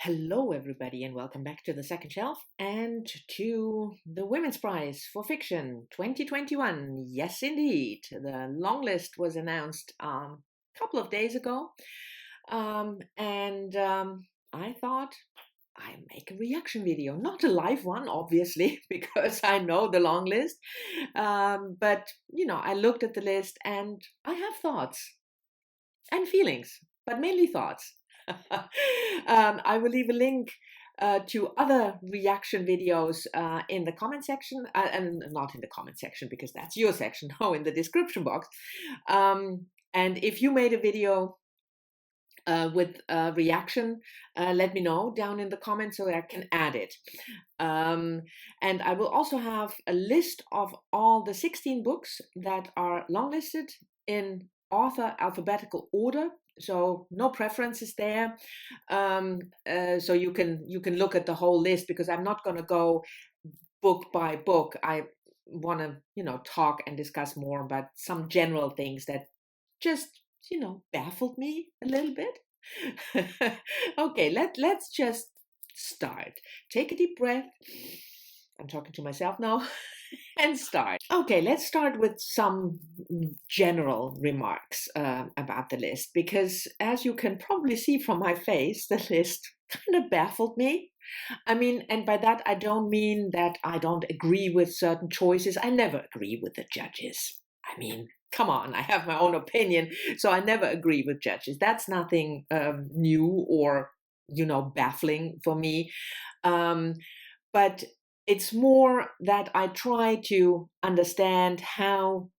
Hello, everybody, and welcome back to the second shelf and to the Women's Prize for Fiction 2021. Yes, indeed. The long list was announced a couple of days ago, and I thought I make a reaction video, not a live one, obviously, because I know the long list. But I looked at the list and I have thoughts and feelings, but mainly thoughts. I will leave a link to other reaction videos in the comment section, and not in the comment section because that's your section, no, in the description box. And if you made a video with a reaction, let me know down in the comments so I can add it. And I will also have a list of all the 16 books that are longlisted in author alphabetical order. So no preferences there. So you can look at the whole list because I'm not going to go book by book. I want to talk and discuss more about some general things that just baffled me a little bit. Okay, let's just start. Take a deep breath. I'm talking to myself now. And start. Okay, let's start with some general remarks about the list, because as you can probably see from my face, the list kind of baffled me. I mean, and by that I don't mean that I don't agree with certain choices. I never agree with the judges. I mean, come on, I have my own opinion, so I never agree with judges. That's nothing new or, baffling for me. But it's more that I try to understand how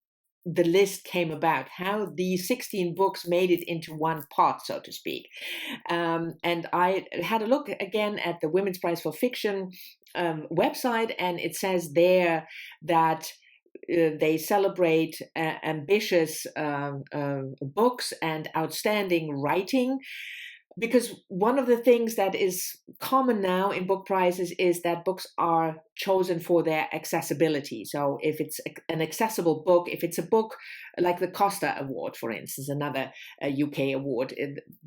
the list came about, how these 16 books made it into one pot, so to speak. And I had a look again at the Women's Prize for Fiction website, and it says there that they celebrate ambitious books and outstanding writing. Because one of the things that is common now in book prizes is that books are chosen for their accessibility. So if it's an accessible book, if it's a book like the Costa Award, for instance, another UK award,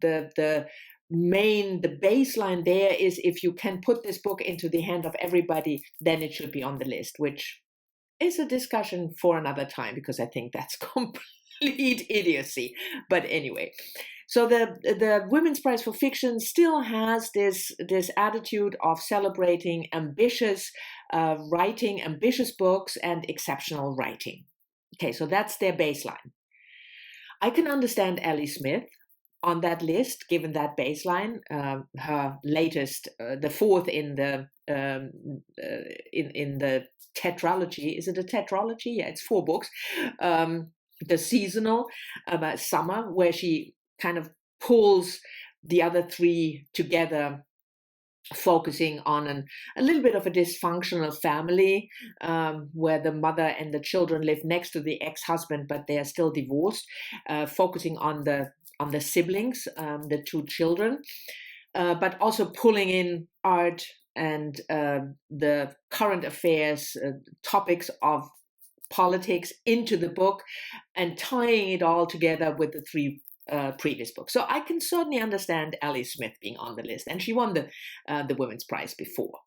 the baseline there is if you can put this book into the hand of everybody, then it should be on the list, which is a discussion for another time because I think that's complete idiocy. But anyway. So the Women's Prize for Fiction still has this attitude of celebrating ambitious writing, ambitious books, and exceptional writing. Okay, so that's their baseline. I can understand Ellie Smith on that list, given that baseline. Her latest, the fourth in the in the tetralogy. Is it a tetralogy? Yeah, it's 4 books. The seasonal about summer, where she kind of pulls the other 3 together, focusing on a little bit of a dysfunctional family where the mother and the children live next to the ex-husband, but they are still divorced, focusing on the siblings, the 2 children, but also pulling in art and the current affairs, topics of politics into the book and tying it all together with the 3 previous books. So I can certainly understand Ellie Smith being on the list, and she won the Women's Prize before.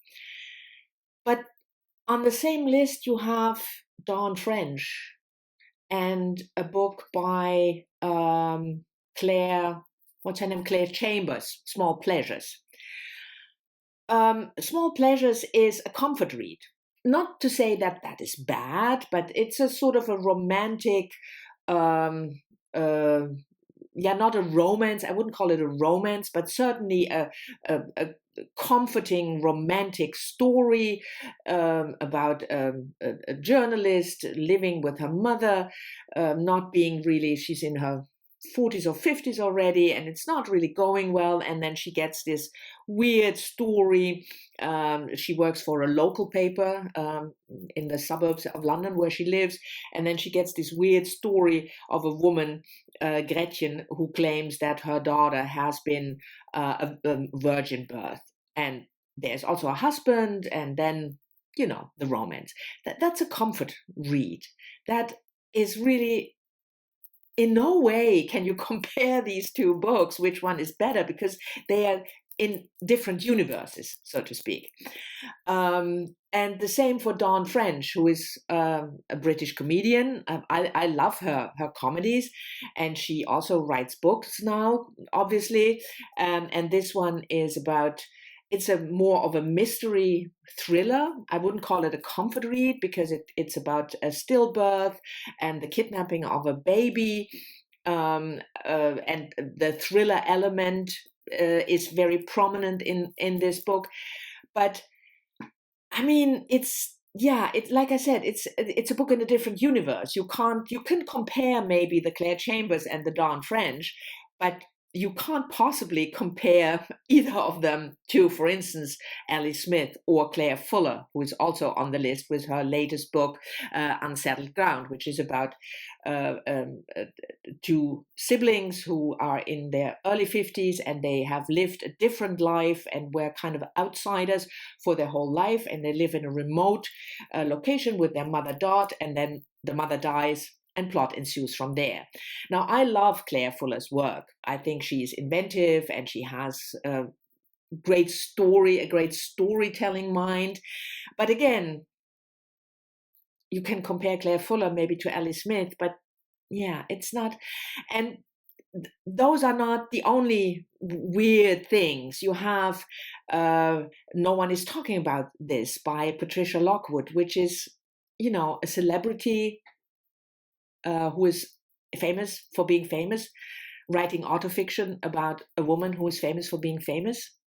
But on the same list, you have Dawn French and a book by Claire, what's her name? Claire Chambers, Small Pleasures. Small Pleasures is a comfort read. Not to say that that is bad, but it's a sort of a romantic, not a romance. I wouldn't call it a romance, but certainly a comforting romantic story about a journalist living with her mother, not being really, she's in her 40s or 50s already, and it's not really going well. And then she gets this weird story. She works for a local paper in the suburbs of London where she lives. And then she gets this weird story of a woman, Gretchen, who claims that her daughter has been a virgin birth. And there's also a husband, and then, the romance. That's a comfort read. That is really, in no way can you compare these 2 books, which one is better, because they are in different universes, so to speak. And the same for Dawn French, who is a British comedian. I love her comedies, and she also writes books now, obviously. And this one is about, it's a more of a mystery thriller. I wouldn't call it a comfort read, because it's about a stillbirth and the kidnapping of a baby. And the thriller element is very prominent in this book. But I mean, it's like I said, it's a book in a different universe. You can compare maybe the Claire Chambers and the Dawn French, but you can't possibly compare either of them to, for instance, Ellie Smith or Claire Fuller, who is also on the list with her latest book, Unsettled Ground, which is about two siblings who are in their early 50s, and they have lived a different life and were kind of outsiders for their whole life. And they live in a remote location with their mother Dot, and then the mother dies, and plot ensues from there. Now, I love Claire Fuller's work. I think she's inventive, and she has a great storytelling mind. But again, you can compare Claire Fuller maybe to Ellie Smith, but yeah, it's not. And those are not the only weird things. You have No One Is Talking About This by Patricia Lockwood, which is, a celebrity who is famous for being famous, writing autofiction about a woman who is famous for being famous.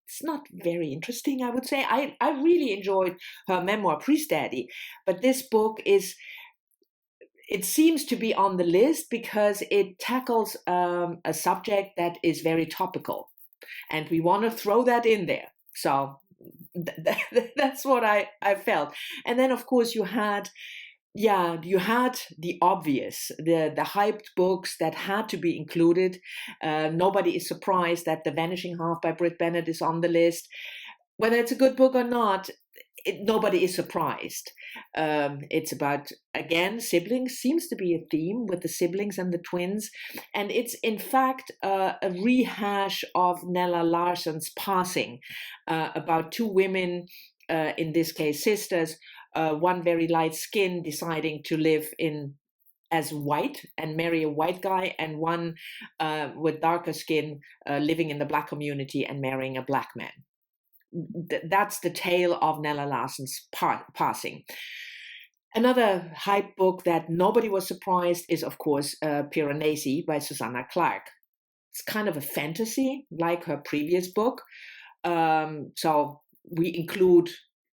It's not very interesting, I would say. I really enjoyed her memoir, Priest Daddy, but this book it seems to be on the list because it tackles a subject that is very topical, and we want to throw that in there. So that's what I felt. And then, of course, you had the obvious, the hyped books that had to be included. Nobody is surprised that The Vanishing Half by Britt Bennett is on the list. Whether it's a good book or not, nobody is surprised. It's about, again, siblings. Seems to be a theme with the siblings and the twins. And it's, in fact, a rehash of Nella Larsen's Passing, about two women, in this case sisters, one very light skin deciding to live as white and marry a white guy, and one with darker skin living in the black community and marrying a black man. That's the tale of Nella Larsen's Passing. Another hype book that nobody was surprised is, of course, Piranesi by SUSANNA CLARKE. It's kind of a fantasy, like her previous book. So we include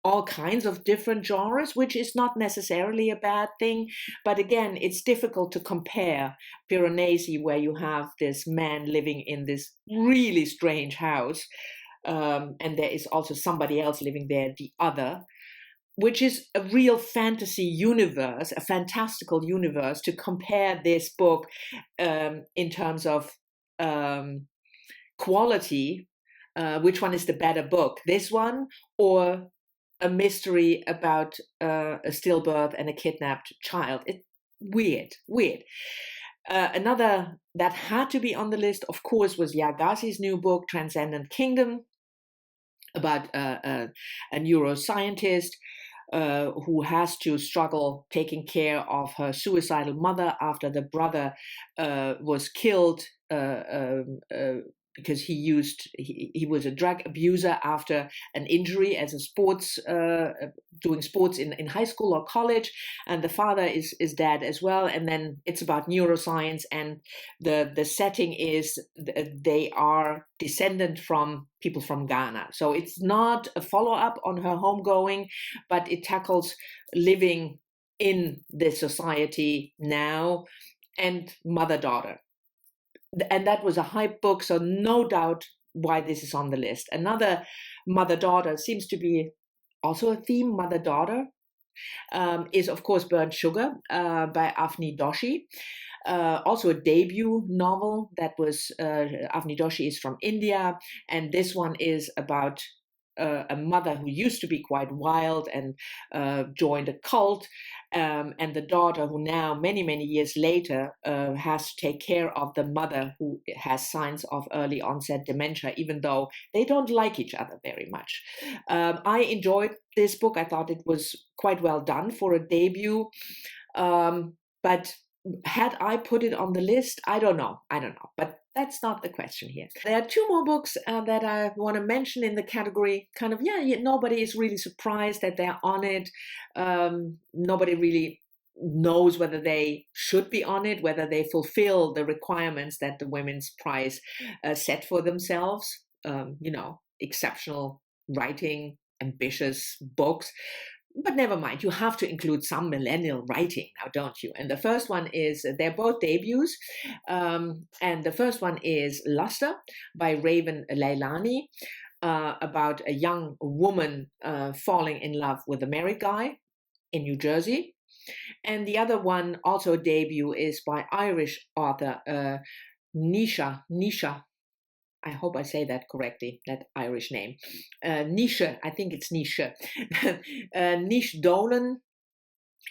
all kinds of different genres, which is not necessarily a bad thing. But again, it's difficult to compare Piranesi, where you have this man living in this really strange house, and there is also somebody else living there, the other, which is a real fantasy universe, a fantastical universe, to compare this book in terms of quality. Which one is the better book, this one or a mystery about a stillbirth and a kidnapped child? It's weird. Another that had to be on the list, of course, was Yagazi's new book, Transcendent Kingdom, about a neuroscientist who has to struggle taking care of her suicidal mother after the brother was killed because he was a drug abuser after an injury as a doing sports in high school or college, and the father is dead as well. And then it's about neuroscience, and the setting is they are descendant from people from Ghana. So it's not a follow-up on her homegoing, but it tackles living in this society now and mother-daughter. And that was a hype book, so no doubt why this is on the list. Another mother-daughter seems to be also a theme, mother-daughter, is, of course, Burnt Sugar by Avni Doshi. Also a debut novel that was, Avni Doshi is from India, and this one is about a mother who used to be quite wild and joined a cult, and the daughter, who now, many, many years later, has to take care of the mother who has signs of early onset dementia, even though they don't like each other very much. I enjoyed this book. I thought it was quite well done for a debut. But had I put it on the list? I don't know. But that's not the question here. There are two more books that I want to mention in the category kind of, nobody is really surprised that they're on it. Nobody really knows whether they should be on it, whether they fulfill the requirements that the Women's Prize set for themselves. Exceptional writing, ambitious books. But never mind, you have to include some millennial writing now, don't you? And the first one is, they're both debuts. And the first one is Luster by Raven Leilani, about a young woman falling in love with a married guy in New Jersey. And the other one, also a debut, is by Irish author Nisha. I hope I say that correctly, that Irish name. Nisha, I think it's Nisha. Nish Dolan,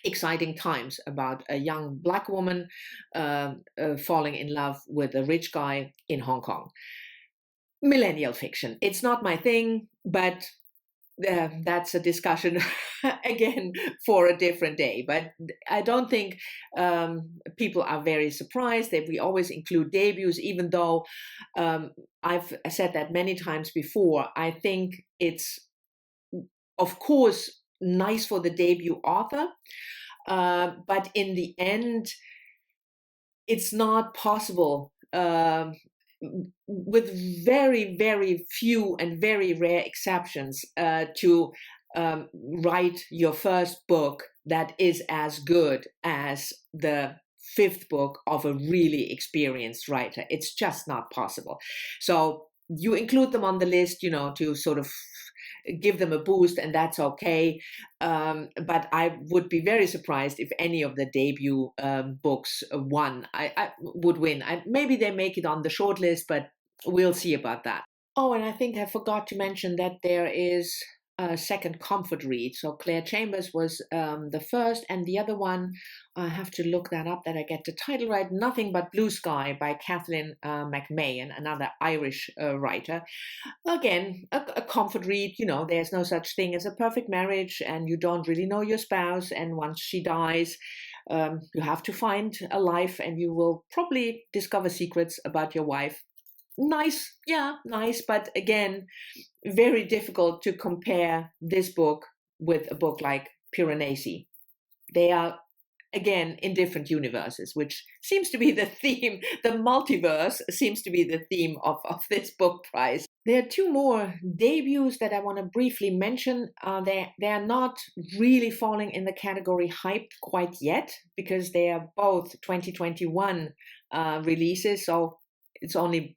Exciting Times, about a young Black woman falling in love with a rich guy in Hong Kong. Millennial fiction. It's not my thing, but that's a discussion again for a different day. But I don't think people are very surprised that we always include debuts, even though I've said that many times before. I think it's, of course, nice for the debut author, but in the end, it's not possible with very, very few and very rare exceptions to write your first book that is as good as the fifth book of a really experienced writer. It's just not possible. So you include them on the list, to sort of give them a boost, and that's okay. But I would be very surprised if any of the debut books won. I would win. Maybe they make it on the short list, but we'll see about that. Oh, and I think I forgot to mention that there is a second comfort read. So Claire Chambers was the first, and the other one, I have to look that up that I get the title right, Nothing But Blue Sky by Kathleen McMahon, another Irish writer. Again, a comfort read. There's no such thing as a perfect marriage, and you don't really know your spouse, and once she dies, you have to find a life, and you will probably discover secrets about your wife. Nice, but again, very difficult to compare this book with a book like Piranesi. They are, again, in different universes, which seems to be the theme. The multiverse seems to be the theme of this book prize. There are two more debuts that I want to briefly mention. They're not really falling in the category hyped quite yet, because they are both 2021 releases, so it's only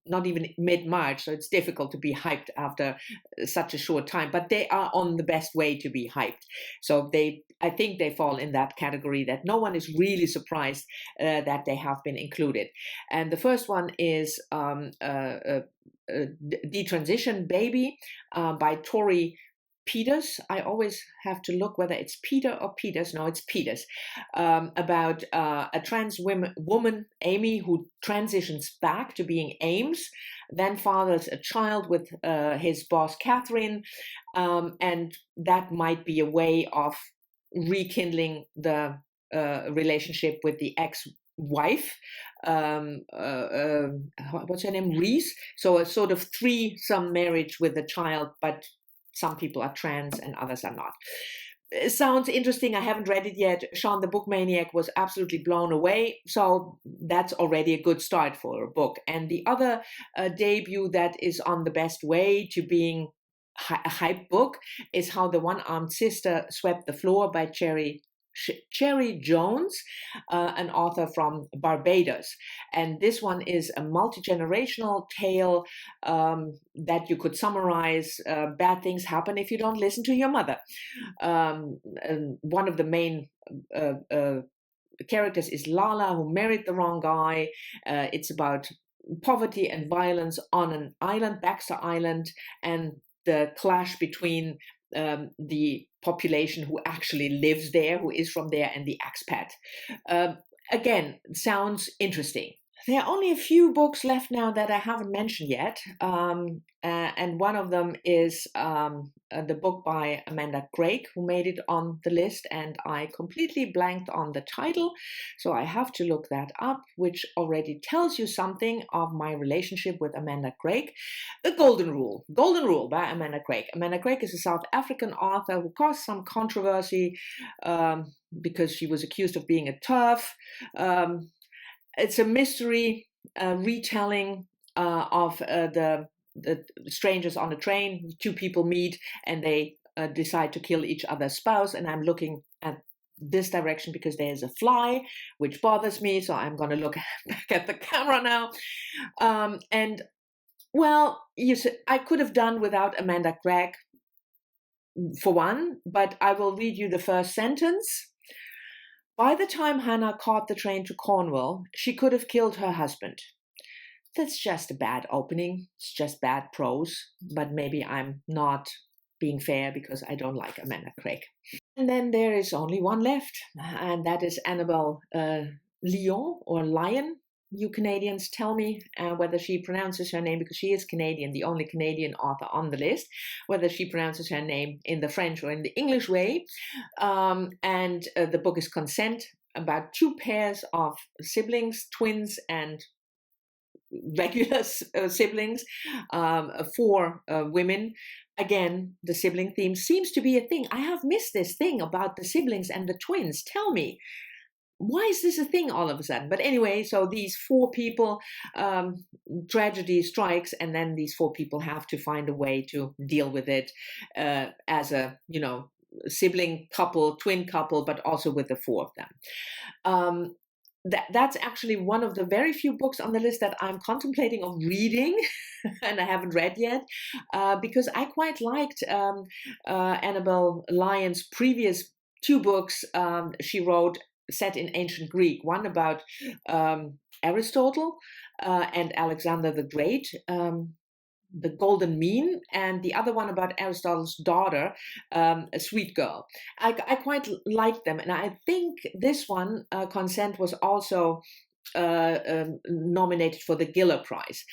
not even mid-March, so it's difficult to be hyped after such a short time, but they are on the best way to be hyped. So I think they fall in that category that no one is really surprised that they have been included. And the first one is Detransition Baby by Tori Peters. I always have to look whether it's Peter or Peters. No, it's Peters. About a trans woman, Amy, who transitions back to being Ames, then fathers a child with his boss, Catherine, and that might be a way of rekindling the relationship with the ex-wife. What's her name? Reese. So a sort of threesome marriage with a child, but some people are trans and others are not. It sounds interesting. I haven't read it yet. Sean the Book Maniac was absolutely blown away. So that's already a good start for a book. And the other debut that is on the best way to being a hype book is How the One-Armed Sister Swept the Floor by Cherry Jones, an author from Barbados. And this one is a multi-generational tale that you could summarize. Bad things happen if you don't listen to your mother. One of the main characters is Lala, who married the wrong guy. It's about poverty and violence on an island, Baxter Island, and the clash between the population who actually lives there, who is from there, and the expat. Again, sounds interesting. There are only a few books left now that I haven't mentioned yet, and one of them is the book by Amanda Craig, who made it on the list, and I completely blanked on the title, so I have to look that up, which already tells you something of my relationship with Amanda Craig. The Golden Rule. Golden Rule by Amanda Craig. Amanda Craig is a South African author who caused some controversy because she was accused of being a TERF. It's a mystery retelling of the strangers on a train. Two people meet and they decide to kill each other's spouse. And I'm looking at this direction because there's a fly, which bothers me. So I'm going to look back at the camera now. And well, I could have done without Amanda Craig for one, but I will read you the first sentence. By the time Hannah caught the train to Cornwall, she could have killed her husband. That's just a bad opening. It's just bad prose, but maybe I'm not being fair because I don't like Amanda Craig. And then there is only one left, and that is Annabelle Lyon or Lyon. You Canadians tell me whether she pronounces her name, because she is Canadian, the only Canadian author on the list, whether she pronounces her name in the French or in the English way. And the book is Consent, about two pairs of siblings, twins and regular siblings, four women. Again, the sibling theme seems to be a thing. I have missed this thing about the siblings and the twins. Tell me, why is this a thing all of a sudden? But anyway, so these four people, tragedy strikes, and then these four people have to find a way to deal with it as a, sibling couple, twin couple, but also with the four of them. That's actually one of the very few books on the list that I'm contemplating of reading, and I haven't read yet, because I quite liked Annabelle Lyon's previous two books she wrote set in ancient Greek, one about Aristotle and Alexander the Great, the Golden Mean, and the other one about Aristotle's daughter, a sweet girl. I quite liked them, and I think this one, Consent, was also nominated for the Giller Prize.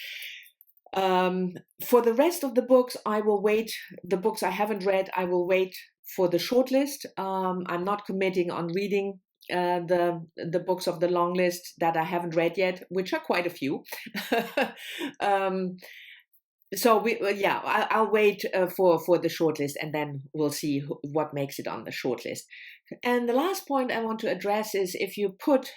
For the rest of the books, I will wait. The books I haven't read, I will wait for the shortlist. I'm not committing on reading the books of the long list that I haven't read yet, which are quite a few. So I'll wait for the shortlist, and then we'll see what makes it on the shortlist. And the last point I want to address is, if you put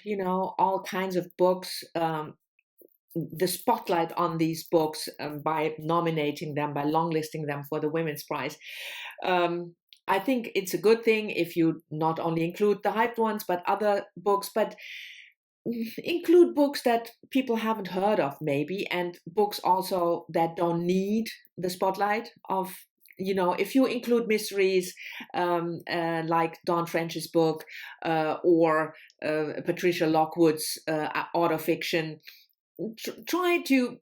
all kinds of books, the spotlight on these books by nominating them, by longlisting them for the Women's Prize. I think it's a good thing if you not only include the hyped ones, but other books, but include books that people haven't heard of maybe, and books also that don't need the spotlight of, if you include mysteries like Dawn French's book or Patricia Lockwood's autofiction, try to,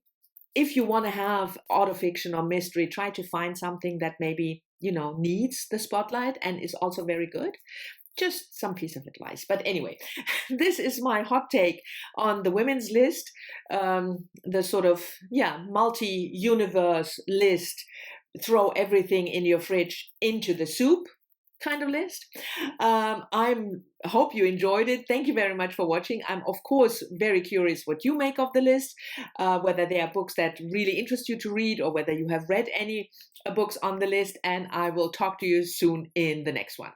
if you want to have autofiction or mystery, try to find something that maybe needs the spotlight and is also very good. Just some piece of advice. But anyway, this is my hot take on the women's list, the sort of multi-universe list, throw everything in your fridge into the soup kind of list. I hope you enjoyed it. Thank you very much for watching. I'm of course very curious what you make of the list, whether there are books that really interest you to read, or whether you have read any books on the list, and I will talk to you soon in the next one.